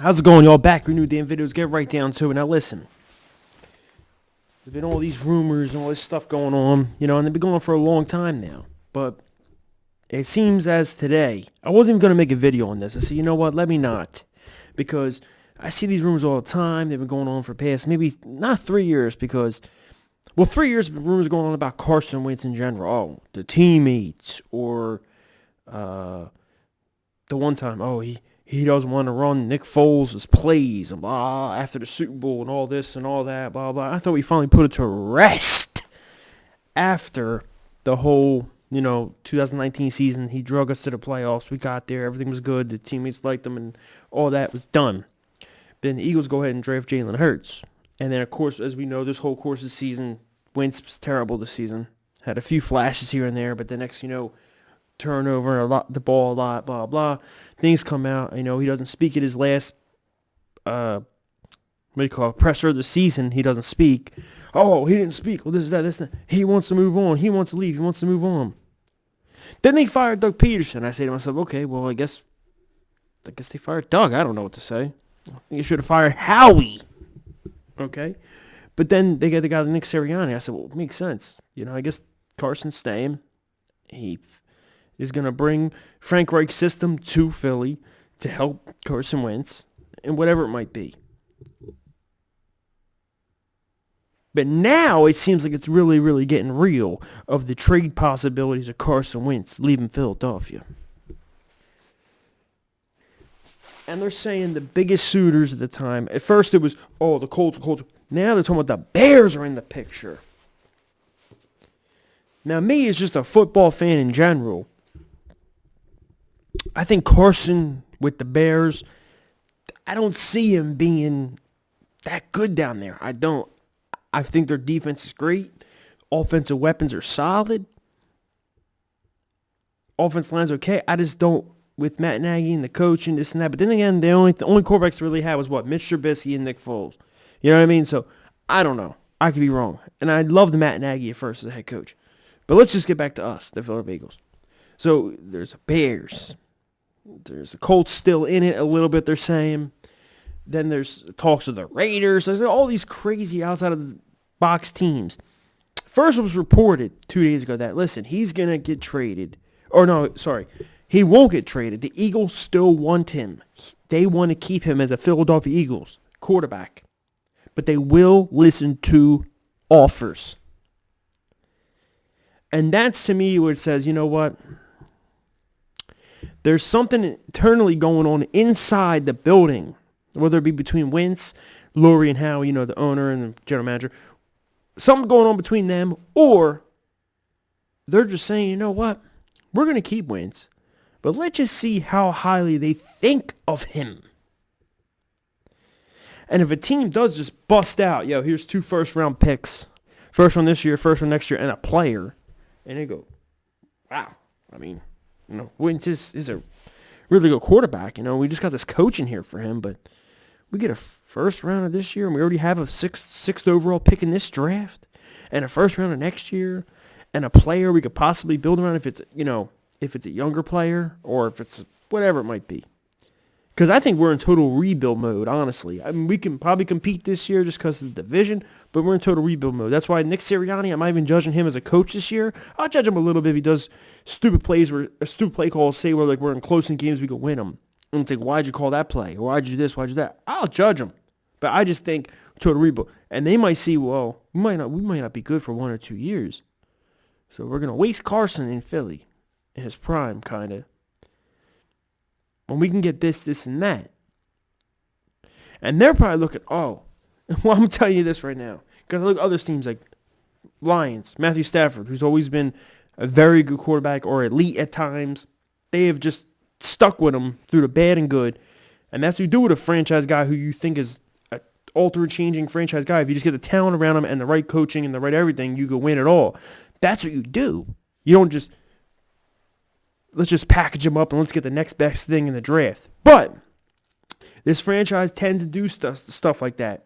How's it going, y'all? Back with new damn videos. Get right down to it. Now listen, there's been all these rumors and all this stuff going on, and they've been going on for a long time now. But it seems as today, I wasn't even going to make a video on this. I said, you know what, let me not. Because I see these rumors all the time. They've been going on for past, maybe not 3 years, because, 3 years rumors going on about Carson Wentz in general. Oh, the teammates, or the one time, he doesn't want to run Nick Foles' plays and blah after the Super Bowl and all this and all that, blah, blah. I thought we finally put it to rest after the whole, 2019 season. He drug us to the playoffs. We got there. Everything was good. The teammates liked him and all that was done. Then the Eagles go ahead and draft Jalen Hurts. And then, of course, as we know, this whole course of the season, Wentz was terrible this season. Had a few flashes here and there, but the next, turnover, the ball a lot, blah, blah. Things come out. He doesn't speak at his last, presser of the season. He doesn't speak. Oh, he didn't speak. Well, this, that. He wants to move on. He wants to leave. He wants to move on. Then they fired Doug Peterson. I say to myself, okay, well, I guess they fired Doug. I don't know what to say. I think they should have fired Howie. Okay? But then they got the guy, Nick Sirianni. I said, well, it makes sense. I guess Carson's staying. He is going to bring Frank Reich's system to Philly to help Carson Wentz and whatever it might be. But now it seems like it's really, really getting real of the trade possibilities of Carson Wentz leaving Philadelphia. And they're saying the biggest suitors at the time. At first it was, the Colts. Now they're talking about the Bears are in the picture. Now me as just a football fan in general, I think Carson with the Bears, I don't see him being that good down there. I don't. I think their defense is great. Offensive weapons are solid. Offensive line's okay. I just don't, with Matt Nagy and the coach and this and that. But then again, the only quarterbacks they really had was Mitch Trubisky and Nick Foles. You know what I mean? So, I don't know. I could be wrong. And I loved Matt Nagy at first as a head coach. But let's just get back to us, the Philadelphia Eagles. So, there's the Bears. There's the Colts still in it a little bit, they're saying. Then there's talks of the Raiders. There's all these crazy outside of the box teams. First it was reported 2 days ago that, listen, he's going to get traded. Or no, sorry. He won't get traded. The Eagles still want him. They want to keep him as a Philadelphia Eagles quarterback. But they will listen to offers. And that's to me where it says, you know what? There's something internally going on inside the building. Whether it be between Wentz, Lurie, and Howie, the owner and the general manager. Something going on between them, or they're just saying, you know what? We're going to keep Wentz, but let's just see how highly they think of him. And if a team does just bust out, here's 2 first-round picks, first one this year, first one next year, and a player, and they go, wow. I mean, Wentz is a really good quarterback. We just got this coaching here for him, but we get a first round of this year, and we already have a sixth overall pick in this draft, and a first round of next year, and a player we could possibly build around if it's a younger player or if it's whatever it might be. Because I think we're in total rebuild mode, honestly. I mean, we can probably compete this year just because of the division, but we're in total rebuild mode. That's why Nick Sirianni, I'm not even judging him as a coach this year. I'll judge him a little bit if he does stupid plays where stupid play calls say we're in close in games we could win them. And it's like, why'd you call that play? Or why'd you do this? Why'd you do that? I'll judge him. But I just think total rebuild. And they might see, we might not be good for 1 or 2 years. So we're going to waste Carson in Philly in his prime, kind of. When we can get this, and that. And they're probably looking, I'm going to tell you this right now. Because I look at other teams like Lions, Matthew Stafford, who's always been a very good quarterback or elite at times. They have just stuck with him through the bad and good. And that's what you do with a franchise guy who you think is an alter-changing franchise guy. If you just get the talent around him and the right coaching and the right everything, you can win it all. That's what you do. You don't just, let's just package him up and let's get the next best thing in the draft. But this franchise tends to do stuff like that.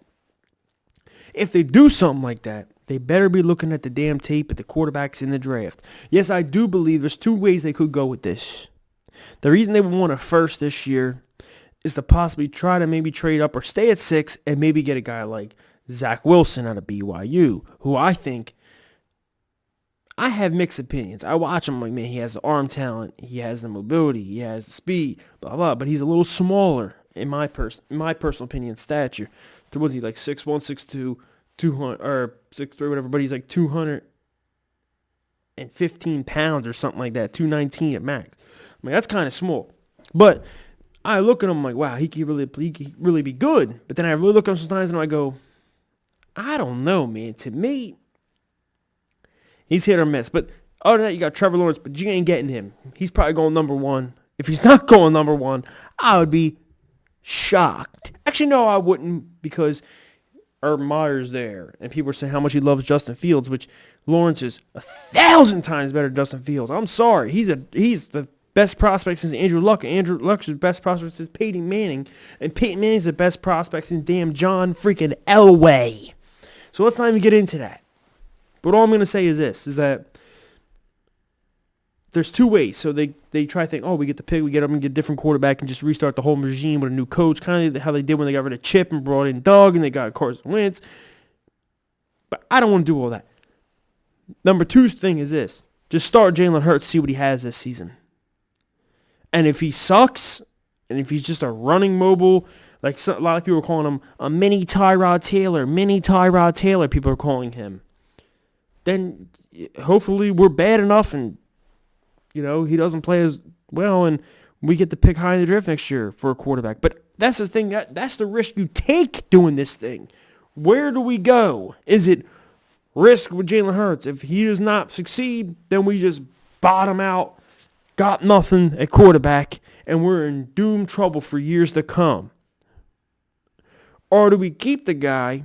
If they do something like that, they better be looking at the damn tape at the quarterbacks in the draft. Yes, I do believe there's 2 ways they could go with this. The reason they would want a first this year is to possibly try to maybe trade up or stay at 6 and maybe get a guy like Zach Wilson out of BYU, who I think, I have mixed opinions. I watch him like, man, he has the arm talent, he has the mobility, he has the speed, blah, blah, but he's a little smaller in my personal opinion stature. So what's he, like 6'1", 6'2", 200, or 6'3", whatever, but he's like 215 pounds or something like that, 219 at max. I mean, that's kind of small. But I look at him like, wow, he could really be good. But then I really look at him sometimes and I go, I don't know, man. To me, he's hit or miss. But other than that, you got Trevor Lawrence, but you ain't getting him. He's probably going number 1. If he's not going number 1, I would be shocked. Actually, no, I wouldn't, because Urban Meyer's there, and people are saying how much he loves Justin Fields, which Lawrence is 1,000 times better than Justin Fields. I'm sorry. He's the best prospect since Andrew Luck. Andrew Luck's the best prospect since Peyton Manning, and Peyton Manning's the best prospect since damn John freaking Elway. So let's not even get into that. But all I'm going to say is this, is that there's two ways. So they try to think, oh, we get the pick, we get up and get a different quarterback and just restart the whole regime with a new coach, kind of how they did when they got rid of Chip and brought in Doug and they got Carson Wentz. But I don't want to do all that. Number 2 thing is this. Just start Jalen Hurts, see what he has this season. And if he sucks, and if he's just a running mobile, like a lot of people are calling him a mini Tyrod Taylor, people are calling him, then hopefully we're bad enough and, you know, he doesn't play as well and we get to pick high in the draft next year for a quarterback. But that's the thing, that's the risk you take doing this thing. Where do we go? Is it risk with Jalen Hurts? If he does not succeed, then we just bottom out, got nothing at quarterback, and we're in doomed trouble for years to come. Or do we keep the guy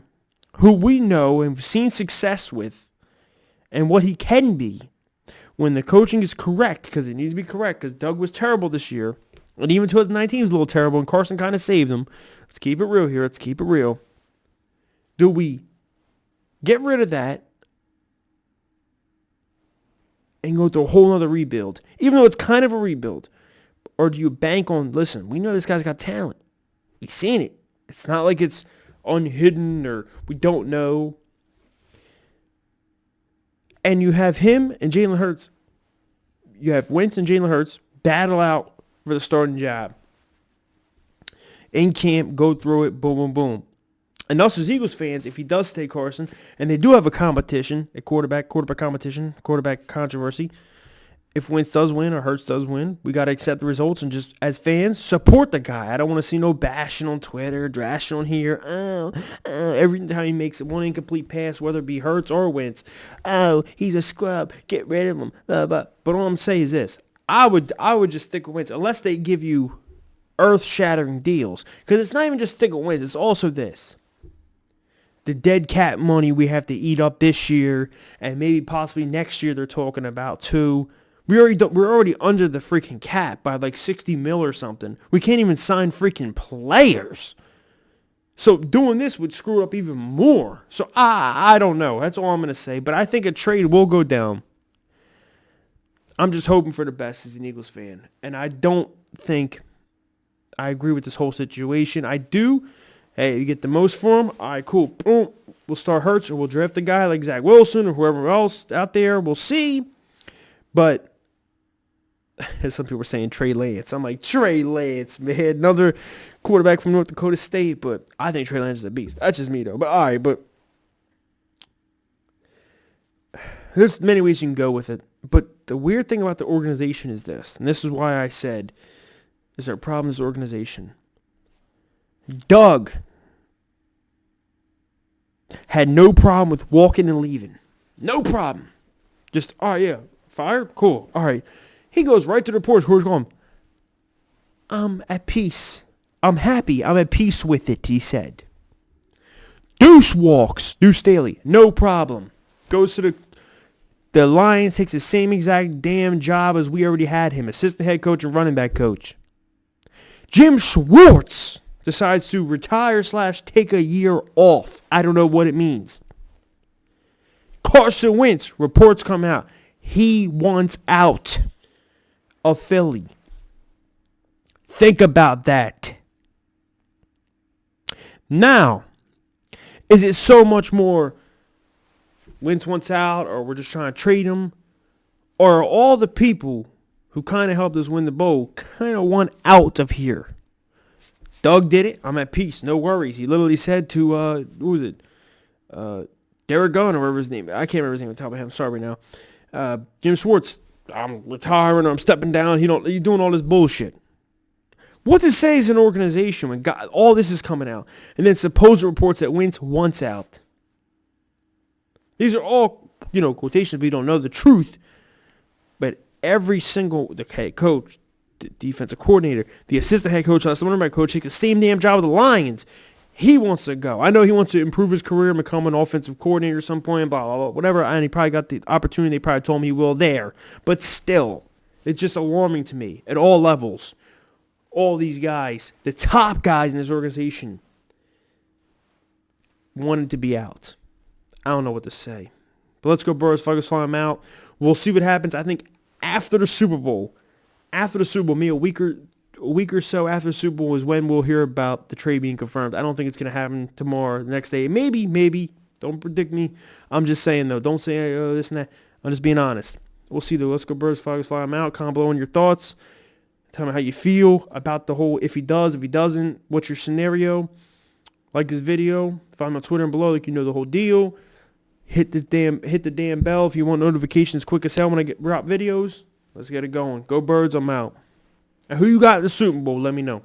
who we know and have seen success with and what he can be when the coaching is correct, because it needs to be correct, because Doug was terrible this year, and even 2019 was a little terrible, and Carson kind of saved him. Let's keep it real here. Let's keep it real. Do we get rid of that and go through a whole other rebuild, even though it's kind of a rebuild? Or do you bank on, listen, we know this guy's got talent. We've seen it. It's not like it's unhidden or we don't know. And you have him and Jalen Hurts. You have Wentz and Jalen Hurts battle out for the starting job. In camp, go through it, boom, boom, boom. And us as Eagles fans, if he does stay Carson, and they do have a competition, a quarterback competition, quarterback controversy, if Wentz does win or Hurts does win, we got to accept the results and just, as fans, support the guy. I don't want to see no bashing on Twitter, drashing on here. Every time he makes one incomplete pass, whether it be Hurts or Wentz, oh, he's a scrub, get rid of him. But all I'm saying is this. I would just stick with Wentz unless they give you earth-shattering deals. Because it's not even just stick with Wentz. It's also this. The dead cat money we have to eat up this year and maybe possibly next year they're talking about too. We're already under the freaking cap by like $60 million or something. We can't even sign freaking players. So doing this would screw up even more. So I don't know. That's all I'm going to say. But I think a trade will go down. I'm just hoping for the best as an Eagles fan. And I don't think I agree with this whole situation. I do. Hey, you get the most for him. All right, cool. Boom. We'll start Hurts or we'll draft a guy like Zach Wilson or whoever else out there. We'll see. But as some people were saying, Trey Lance. I'm like, Trey Lance, man. Another quarterback from North Dakota State. But I think Trey Lance is a beast. That's just me, though. But all right, but there's many ways you can go with it. But the weird thing about the organization is this. And this is why I said, is there a problem with this organization? Doug had no problem with walking and leaving. No problem. Just, all right, yeah, fired? Cool. All right. He goes right to the reporters. Who's going? I'm at peace. I'm happy. I'm at peace with it, he said. Deuce walks. Deuce Staley. No problem. Goes to the Lions, takes the same exact damn job as we already had him. Assistant head coach and running back coach. Jim Schwartz decides to retire / take a year off. I don't know what it means. Carson Wentz, reports come out. He wants out of Philly. Think about that. Now, is it so much more Wentz wants out, or we're just trying to trade him? Or are all the people who kind of helped us win the bowl kind of want out of here? Doug did it. I'm at peace. No worries. He literally said to, who was it? Derek Gunn, or whatever his name. I can't remember his name on top of my head. I'm sorry right now. Jim Schwartz, I'm retiring, or I'm stepping down. You're doing all this bullshit. What to say as an organization when all this is coming out? And then supposed reports that Wentz wants out. These are all, quotations. We don't know the truth. But every single, the head coach, the defensive coordinator, the assistant head coach, the running coach takes the same damn job with the Lions. He wants to go. I know he wants to improve his career and become an offensive coordinator at some point, blah, blah, blah, whatever. And he probably got the opportunity. They probably told him he will there. But still, it's just alarming to me at all levels. All these guys, the top guys in this organization, wanted to be out. I don't know what to say. But let's go Birds. Focus, fly them out. We'll see what happens. I think after the Super Bowl, maybe a week or so after the Super Bowl is when we'll hear about the trade being confirmed. I don't think it's going to happen tomorrow, the next day. Maybe. Don't predict me. I'm just saying, though. Don't say this and that. I'm just being honest. We'll see, though. Let's go Birds. Focus, fly them out. Comment below on your thoughts. Tell me how you feel about the whole if he does, if he doesn't. What's your scenario? Like this video. Find me on Twitter and below like you know the whole deal. Hit the damn bell if you want notifications quick as hell when I drop videos. Let's get it going. Go Birds, I'm out. And who you got in the Super Bowl, let me know.